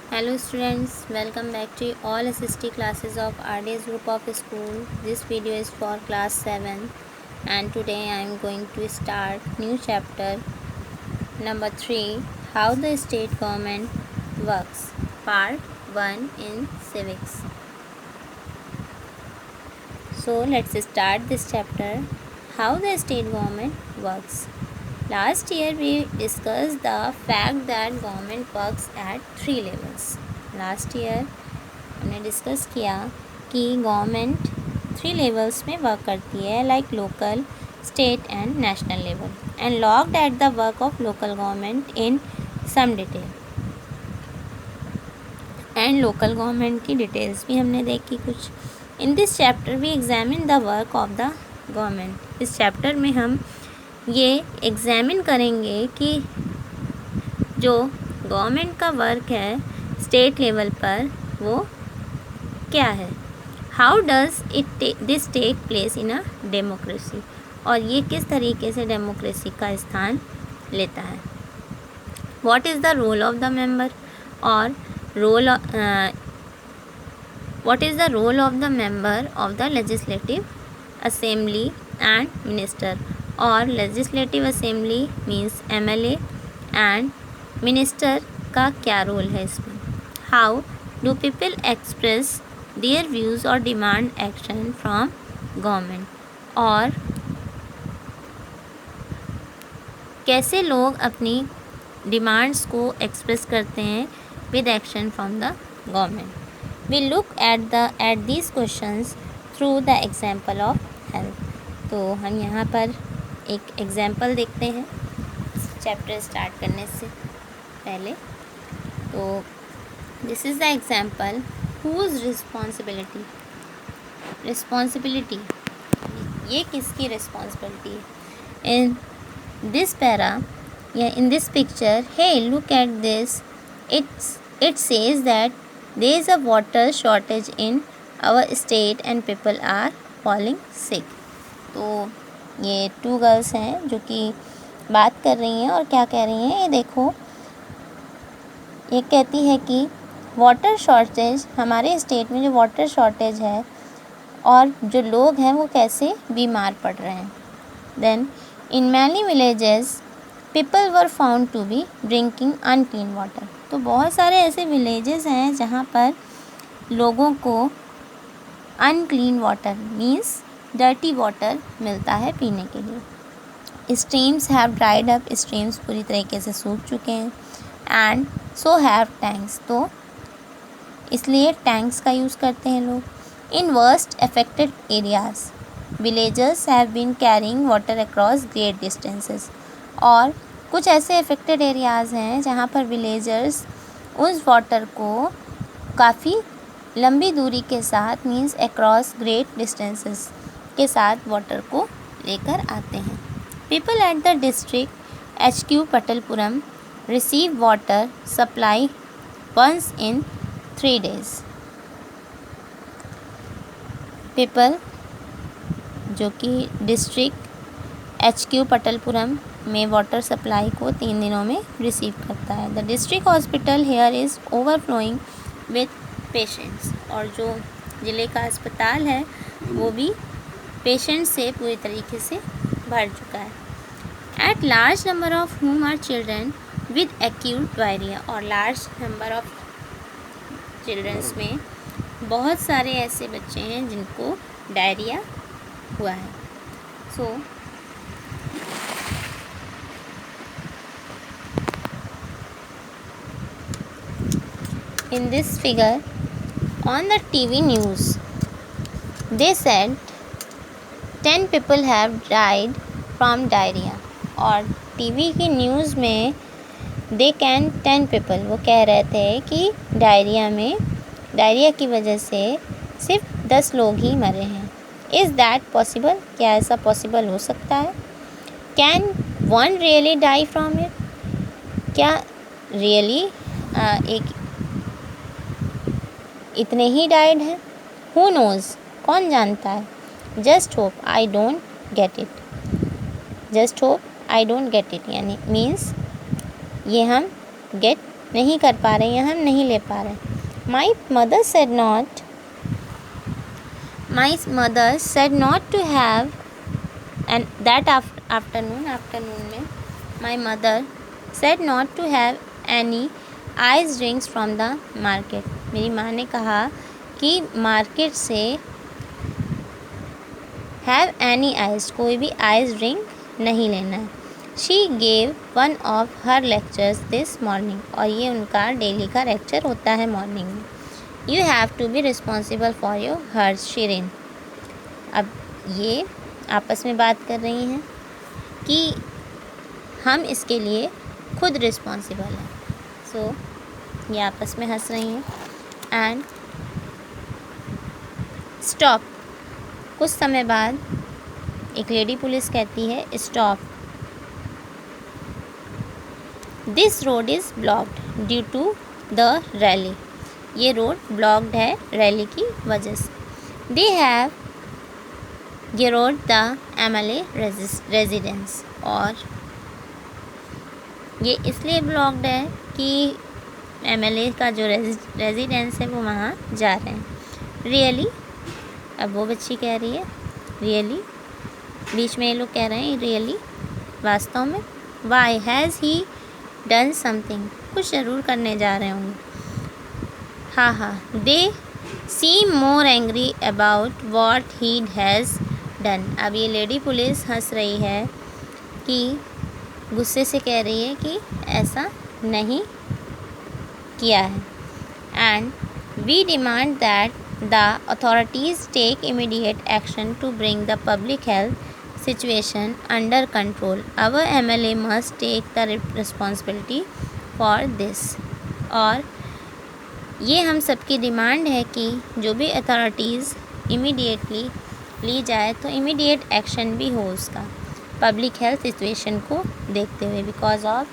Hello students, welcome back to all SST classes of RDS group of school. This video is for class 7 and today I am going to start new chapter number 3, How the State Government Works, part 1 in civics. So let's start this chapter, How the State Government Works. Last year we discussed the fact that government works at 3 levels. Last year हमने discuss किया कि government 3 levels में work करती है, like local, state and national level, and looked at the work of local government in some detail. And local government की details भी हमने देखी कुछ. In this chapter we examine the work of the government. इस chapter में हम ये examine करेंगे कि जो गवर्नमेंट का वर्क है स्टेट लेवल पर वो क्या है. How does it this take place in a democracy, और ये किस तरीके से डेमोक्रेसी का स्थान लेता है. What is the role of the member, और what is the role of the member of the legislative assembly and minister, और legislative assembly means MLA and minister का क्या रोल है इसमें. How do people express their views और demand action from government, और कैसे लोग अपनी डिमांड्स को एक्सप्रेस करते हैं with action from the government. We look at these questions through the example of health. तो हम यहाँ पर एक एग्जाम्पल देखते हैं चैप्टर स्टार्ट करने से पहले. तो this is the example, whose responsibility, ये किसकी रिस्पॉन्सिबिलिटी है. इन दिस पैरा या in this picture, hey look at this, it says that there is a water shortage in our state and people are falling sick. तो ये 2 girls हैं जो कि बात कर रही हैं और क्या कह रही हैं ये देखो. ये कहती है कि वाटर शॉर्टेज, हमारे स्टेट में जो वाटर शॉर्टेज है और जो लोग हैं वो कैसे बीमार पड़ रहे हैं. Then in many villages people were found to be drinking unclean water. तो बहुत सारे ऐसे विलेजेस हैं जहाँ पर लोगों को unclean water means dirty water मिलता है पीने के लिए. Streams have dried up, streams पूरी तरीके से सूख चुके हैं. एंड सो हैव टैंक्स, तो इसलिए टैंक्स का यूज़ करते हैं लोग. In worst affected areas villagers have been carrying water across great distances, और कुछ ऐसे अफेक्टेड एरियाज़ हैं जहाँ पर विलेजर्स उस वाटर को काफ़ी लंबी दूरी के साथ मीन्स अक्रॉस ग्रेट डिस्टेंसेस के साथ वाटर को लेकर आते हैं. People at the district HQ Patalpuram receive water supply once in 3 days. People जो कि डिस्ट्रिक्ट HQ पटलपुरम में वाटर सप्लाई को 3 दिनों में रिसीव करता है. The district hospital here is overflowing with patients, और जो ज़िले का अस्पताल है वो भी पेशेंट से पूरी तरीके से भर चुका है. At large number of whom are children with acute diarrhoea, और लार्ज नंबर ऑफ चिल्ड्रंस में बहुत सारे ऐसे बच्चे हैं जिनको डायरिया हुआ है. सो in this figure on the TV news they said 10 people have died from diarrhea, और टीवी की न्यूज़ में दे कैन 10 पीपल, वो कह रहे थे कि डायरिया की वजह से सिर्फ 10 लोग ही मरे हैं. इज़ दैट पॉसिबल, क्या ऐसा पॉसिबल हो सकता है. Can one really die from it, क्या रियली एक इतने ही डाइड हैं. हु नोज़, कौन जानता है. Just hope I don't get it, just hope I don't get it यानी मीन्स ये हम गेट नहीं कर पा रहे, या हम नहीं ले पा रहे। My mother said not to have and that afternoon में my mother said not to have any ice drinks from the market. मेरी माँ ने कहा कि मार्केट से हैव एनी आइस, कोई भी आइस ड्रिंक नहीं लेना है। She gave one of her lectures this morning, और ये उनका डेली का लेक्चर होता है मॉर्निंग में। You have to be responsible for your hers Shirin. अब ये आपस में बात कर रही हैं कि हम इसके लिए खुद रिस्पॉन्सिबल हैं। सो ये आपस में हंस रही हैं। एंड स्टॉप, कुछ समय बाद एक लेडी पुलिस कहती है stop, this road is blocked due to the rally. ये रोड ब्लॉक्ड है रैली की वजह से। They have gheraoed the MLA residence, और ये इसलिए ब्लॉक्ड है कि MLA का जो रेजिडेंस है वो वहाँ जा रहे हैं। रियली, अब वो बच्ची कह रही है रियली, बीच में ये लोग कह रहे हैं रियली, वास्तव में। Why has he done something, कुछ ज़रूर करने जा रहे होंगे। हाँ, they seem more angry about what he has done. अब ये लेडी पुलिस हंस रही है कि गुस्से से कह रही है कि ऐसा नहीं किया है। And we demand that the authorities take immediate action to bring the public health situation under control. Our MLA must take the responsibility for this. और ये हम सबकी डिमांड है कि जो भी अथॉरिटीज़ इमीडिएटली ली जाए तो इमीडिएट एक्शन भी हो उसका, पब्लिक हेल्थ सिचुएशन को देखते हुए। Because of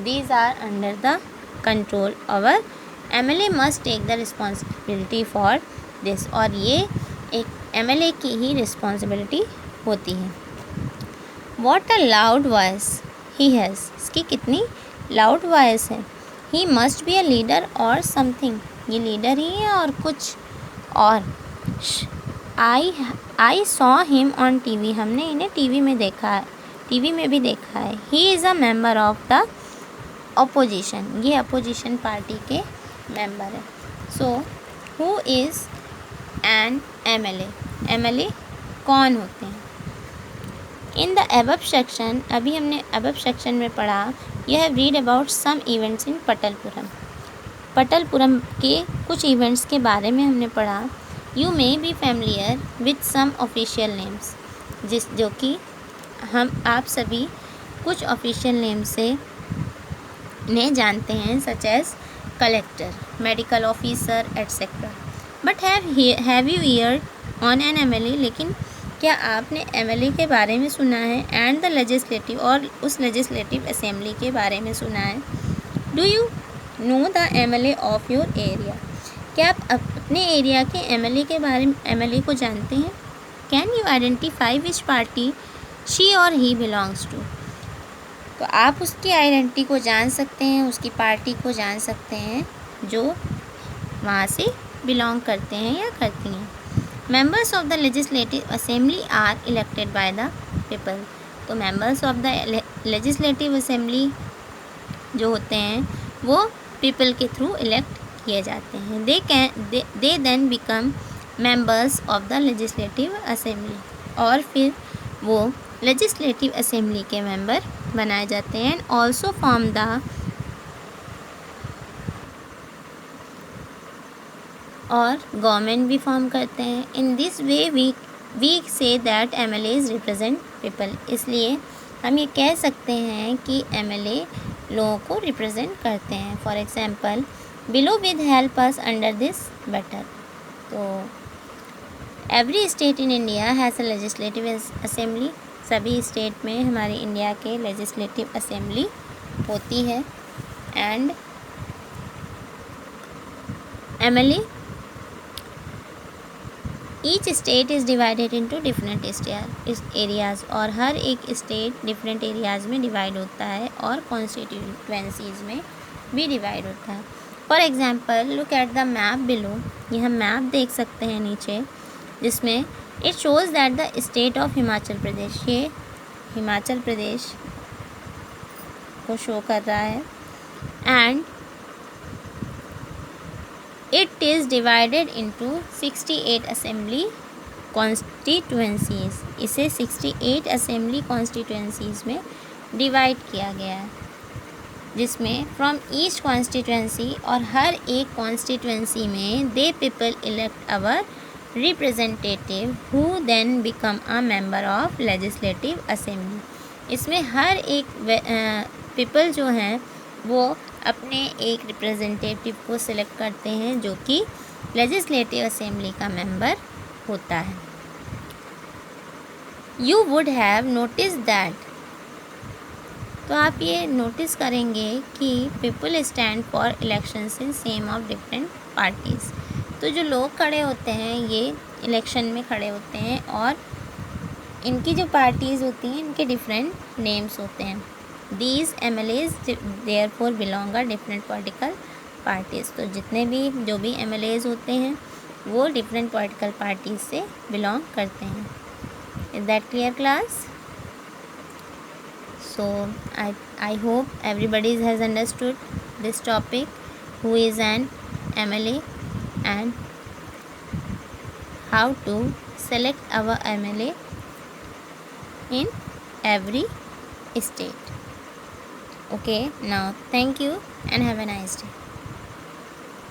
these are under the control, our MLA must take the responsibility for this. और ये एक MLA की ही रिस्पॉन्सिबिलिटी होती है। What a loud voice he has, इसकी कितनी लाउड वॉइस है। He must be a leader और समथिंग, ये लीडर ही है और कुछ और। I saw him on TV, हमने इन्हें TV में देखा है, TV में भी देखा है। He is a member of the opposition, ये अपोजिशन पार्टी के मेंबर है। So who is an MLA कौन होते हैं। इन द अबव सेक्शन, अभी हमने अबव सेक्शन में पढ़ा, यह have read about some events in Patalpuram के कुछ इवेंट्स के बारे में हमने पढ़ा। You may be familiar with some official names, जो कि आप सभी कुछ ऑफिशियल नेम से ने जानते हैं, such as collector, medical officer etcetera. But have you heard on an MLA, लेकिन क्या आपने MLA के बारे में सुना है। एंड द लेजिस्लेटिव, और उस लेजिस्लेटिव असेंबली के बारे में सुना है। Do you know the MLA of your area, क्या आप अपने एरिया के MLA के बारे में MLA को जानते हैं। Can you identify which party she और ही बिलोंग्स टू, तो आप उसकी आइडेंटिटी को जान सकते हैं, उसकी पार्टी को जान सकते हैं जो वहाँ से बिलोंग करते हैं या करती हैं। Members of the legislative assembly are elected by the people, तो members of the legislative assembly जो होते हैं वो पीपल के थ्रू इलेक्ट किए जाते हैं। They then become members of the legislative assembly, और फिर वो लेजिस्लेटिव असेंबली के मेंबर बनाए जाते हैं। एंड ऑल्सो फॉर्म द, और गवर्नमेंट भी फॉर्म करते हैं। In this way we see that MLAs represent people, इसलिए हम ये कह सकते हैं कि MLA लोगों को रिप्रेजेंट करते हैं। For example, below with help us under this better, तो every state in India has a legislative assembly, सभी स्टेट में हमारे इंडिया के लेजिस्लेटिव असेंबली होती है। And MLA, each state is divided into different areas, और हर एक स्टेट डिफरेंट एरियाज़ में डिवाइड होता है और कॉन्स्टिट्यूएंसीज़ में भी डिवाइड होता है। For example look at the map below, ये हम मैप देख सकते हैं नीचे, जिसमें it shows that the state of Himachal Pradesh, ये हिमाचल प्रदेश को शो कर रहा है, and it is divided into 68 assembly constituencies, इसे 68 असेंबली कॉन्स्टिट्यूएंसीज में डिवाइड किया गया है, जिसमें फ्रॉम ईच कॉन्स्टिट्यूएंसी, और हर एक कॉन्स्टिट्यूएंसी में they people elect our representative who then become a member of legislative assembly. इसमें हर एक पीपल जो हैं वो अपने एक रिप्रेजेंटेटिव को सिलेक्ट करते हैं जो कि लेजिस्लेटिव असेंबली का मेंबर होता है। You would have notice that, तो आप ये नोटिस करेंगे कि people stand for elections in same of different parties, तो जो लोग खड़े होते हैं ये इलेक्शन में खड़े होते हैं और इनकी जो पार्टीज़ होती हैं इनके डिफरेंट नेम्स होते हैं। These MLAs therefore belong a different political parties, तो जितने भी जो भी MLAs होते हैं वो डिफरेंट पॉलिटिकल पार्टीज़ से बिलोंग करते हैं। Is that clear class? So I hope everybody has understood this topic, who is an MLA and how to select our MLA in every state. Okay, now thank you and have a nice day.